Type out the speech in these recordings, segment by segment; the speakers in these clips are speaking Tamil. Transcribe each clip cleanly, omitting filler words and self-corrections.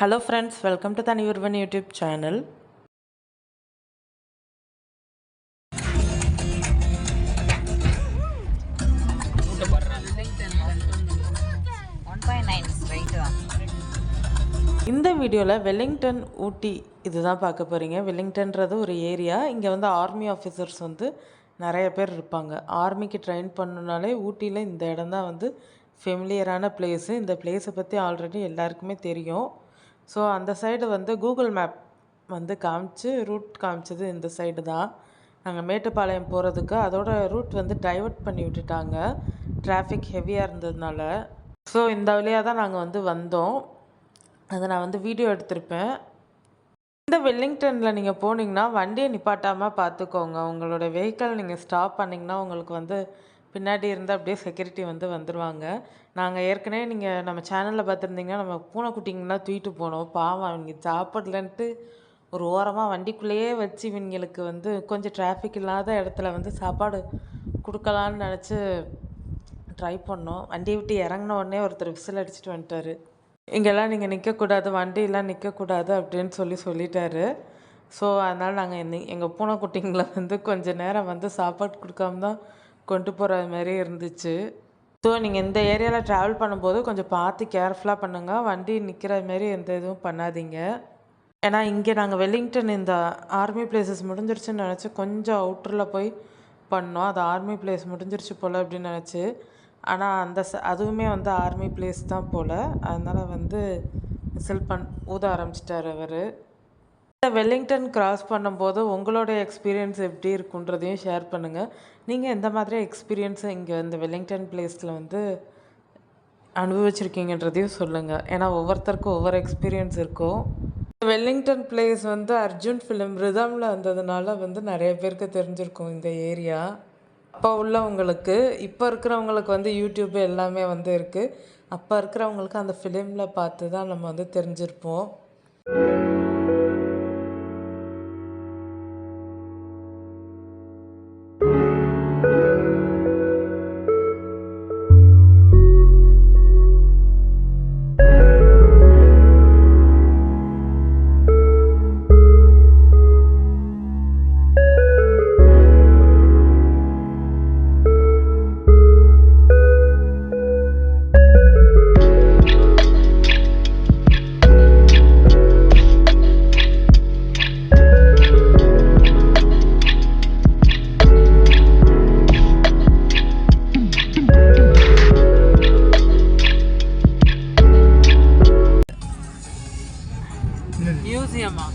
Hello friends, welcome to the Urban YouTube channel. இந்த வீடியோவில் வெல்லிங்டன் ஊட்டி இதுதான் பார்க்க போகிறீங்க. வெல்லிங்டன்றது ஒரு ஏரியா. இங்கே வந்து ஆர்மி ஆஃபீஸர்ஸ் வந்து நிறைய பேர் இருப்பாங்க. ஆர்மிக்கு ட்ரெயின் பண்ணணுனாலே ஊட்டியில் இந்த இடம் தான் வந்து ஃபெமிலியரான பிளேஸு. இந்த பிளேஸை பற்றி ஆல்ரெடி எல்லாருக்குமே தெரியும். ஸோ அந்த சைடு வந்து கூகுள் மேப் வந்து ரூட் காமிச்சது இந்த சைடு தான். நாங்கள் மேட்டுப்பாளையம் போகிறதுக்கு அதோட ரூட் வந்து டைவர்ட் பண்ணி விட்டுட்டாங்க, டிராஃபிக் ஹெவியாக இருந்ததுனால. ஸோ இந்த வழியாக தான் நாங்கள் வந்து வந்தோம். அதை நான் வந்து வீடியோ எடுத்திருப்பேன். இந்த வெல்லிங்டனில் நீங்கள் போனீங்கன்னா வண்டியை நிப்பாட்டாமல் பார்த்துக்கோங்க. உங்களோட வெஹிக்கிள் நீங்கள் ஸ்டாப் பண்ணிங்கன்னா உங்களுக்கு வந்து பின்னாடி இருந்து அப்படியே செக்யூரிட்டி வந்து வந்துடுவாங்க. நாங்கள் ஏற்கனவே நீங்கள் நம்ம சேனலில் பார்த்துருந்தீங்கன்னா நம்ம பூனைக்குட்டிங்கெலாம் தூக்கிட்டு போனோம். பாவம் அவங்க சாப்பிடலன்ட்டு ஒரு ஓரமாக வண்டிக்குள்ளேயே வச்சு இவங்களுக்கு வந்து கொஞ்சம் டிராஃபிக் இல்லாத இடத்துல வந்து சாப்பாடு கொடுக்கலான்னு நினச்சி ட்ரை பண்ணோம். வண்டியை விட்டு இறங்கின உடனே ஒருத்தர் விசில் அடிச்சுட்டு வந்துட்டார். இங்கெல்லாம் நீங்கள் நிற்கக்கூடாது, வண்டியெல்லாம் நிற்கக்கூடாது அப்படின்னு சொல்லிட்டாரு. ஸோ அதனால் நாங்கள் எங்கள் பூனைக்குட்டிங்களை வந்து கொஞ்சம் நேரம் வந்து சாப்பாடு கொடுக்காம தான் கொண்டு போகிற மாதிரி இருந்துச்சு. ஸோ நீங்கள் இந்த ஏரியாவில் ட்ராவல் பண்ணும்போது கொஞ்சம் பார்த்து கேர்ஃபுல்லாக பண்ணுங்கள். வண்டி நிற்கிற மாரி எந்த இதுவும் பண்ணாதீங்க. ஏன்னா இங்கே நாங்கள் வெல்லிங்டன் இந்த ஆர்மி பிளேசஸ் முடிஞ்சிருச்சுன்னு நினச்சி கொஞ்சம் அவுட்டரில் போய் பண்ணோம். அது ஆர்மி பிளேஸ் முடிஞ்சிருச்சு போல் அப்படின்னு நினச்சி. ஆனால் அதுவுமே வந்து ஆர்மி பிளேஸ் தான் போல். அதனால் வந்து விசில் ஊத ஆரம்பிச்சிட்டார் அவர். வெல்லிங்டன் கிராஸ் பண்ணும்போது உங்களோட எக்ஸ்பீரியன்ஸ் எப்படி இருக்குன்றதையும் ஷேர் பண்ணுங்கள். நீங்கள் எந்த மாதிரி எக்ஸ்பீரியன்ஸை இங்கே இந்த வெல்லிங்டன் பிளேஸில் வந்து அனுபவிச்சிருக்கீங்கன்றதையும் சொல்லுங்கள். ஏன்னா ஒவ்வொருத்தருக்கும் ஒவ்வொரு எக்ஸ்பீரியன்ஸ் இருக்கும். வெல்லிங்டன் பிளேஸ் வந்து அர்ஜுன் ஃபிலிம் ரிதமில் வந்ததுனால வந்து நிறைய பேருக்கு தெரிஞ்சிருக்கும் இந்த ஏரியா. அப்போ உள்ளவங்களுக்கு, இப்போ இருக்கிறவங்களுக்கு வந்து யூடியூப் எல்லாமே வந்து இருக்குது. அப்போ இருக்கிறவங்களுக்கு அந்த ஃபிலிமில் பார்த்து தான் நம்ம வந்து தெரிஞ்சிருப்போம். மியூசியமா?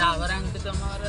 அவர் அங்கிட்ட வர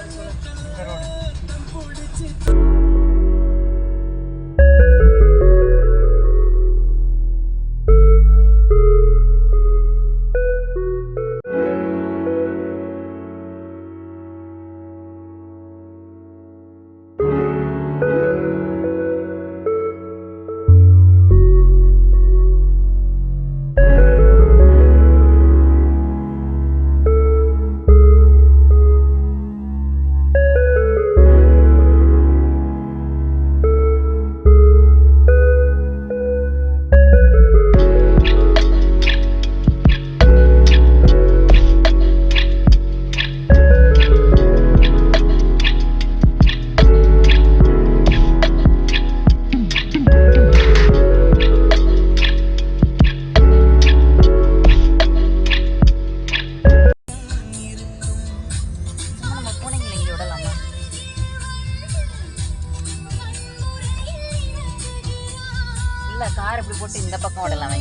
கார் இப்படி போட்டு இந்த பக்கம் ஓடலாம்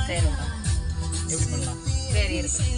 சரி எப்படி பண்ணலாம் சரி இருக்கு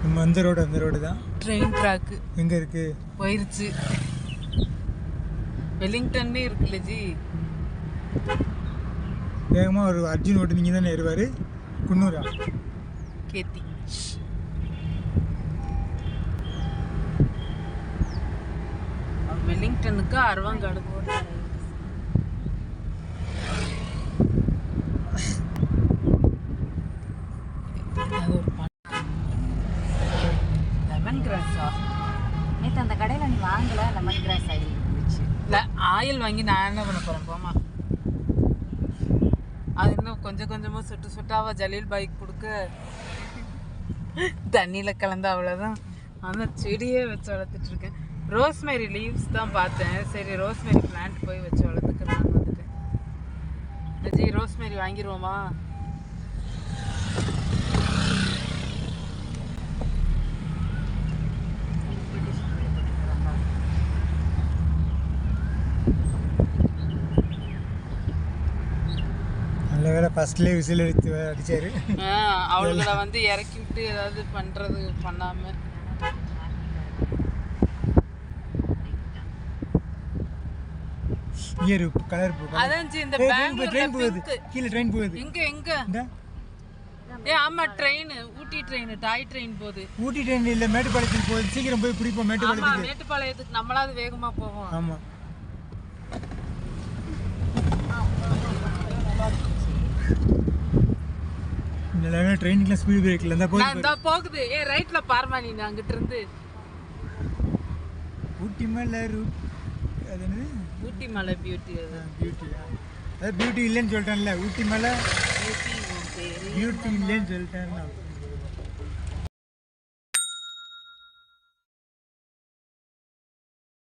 நம்ம அந்த ரோடு தான் ட்ரெயின் ட்ராக்கு எங்கே இருக்குது போயிருச்சு. வெலிங்டன்னே இருக்குல்ல ஜி. வேகமாக ஒரு அர்ஜுன் ஓட்டு நீங்கள் தானே ஏறுவார் குன்னூரா கேத்தி வெலிங்டனுக்கு அருவாங்காடு போட்டாரு. லெமன் கிராஸா? நேற்று அந்த கடையில் நீ வாங்கல லெமன் கிராஸ் ஆயில் இருந்துச்சு. இல்லை ஆயில் வாங்கி நான் என்ன பண்ண போகிறேன் போமா. அது இன்னும் கொஞ்சம் கொஞ்சமாக சுட்டு சுட்டாவா ஜலீல் பாய்க்கு கொடுக்க தண்ணியில் கலந்து அவ்வளோதான். அந்த செடியே வச்சு வளர்த்துட்ருக்கேன். ரோஸ்மேரி லீவ்ஸ் தான் பார்த்தேன். சரி ரோஸ்மேரி பிளான்ட் போய் வச்சு வளர்த்துக்கலான்னு வந்துட்டேன். ஜி ரோஸ்மேரி வாங்கிடுவோமா? நல்ல வேலை ஃபர்ஸ்ட்லேயே விசில் அடிச்சாரு. அவங்கள வந்து இறக்கி விட்டு ஏதாவது பண்ணுறது பண்ணாமல். இயர் கலர் போகுது. அதான் ஜி இந்த ட்ரெயின் போகுது கீழே ட்ரெயின் போகுது. எங்க ஆமா ட்ரெயின் ஊட்டி ட்ரெயின் டாய் ட்ரெயின் போகுது. ஊட்டி ட்ரெயின் இல்லை மேட்டுப்பாளையத்துக்கு போகுது. சீக்கிரம் போய் பிடிப்போம் மேட்டுப்பாளையத்துக்கு. மேட்டுப்பாளையத்துக்கு நம்மளாவது வேகமா போவோம். ஆமா எல்லாரும் ட்ரெயினுக்குலாம் ஸ்பீடு பிரேக்ல இருந்தா போகுது. ரைட்ல பாருமா நீ அங்கிட்ட இருந்து. ஊட்டி மலை ரூட் அது என்னது? ஊட்டி மலை பியூட்டி. அது பியூட்டியா? அது பியூட்டி இல்லைன்னு சொல்லிட்டேன்ல. ஊட்டி மலை பியூட்டி இல்லைன்னு சொல்லிட்டேன்.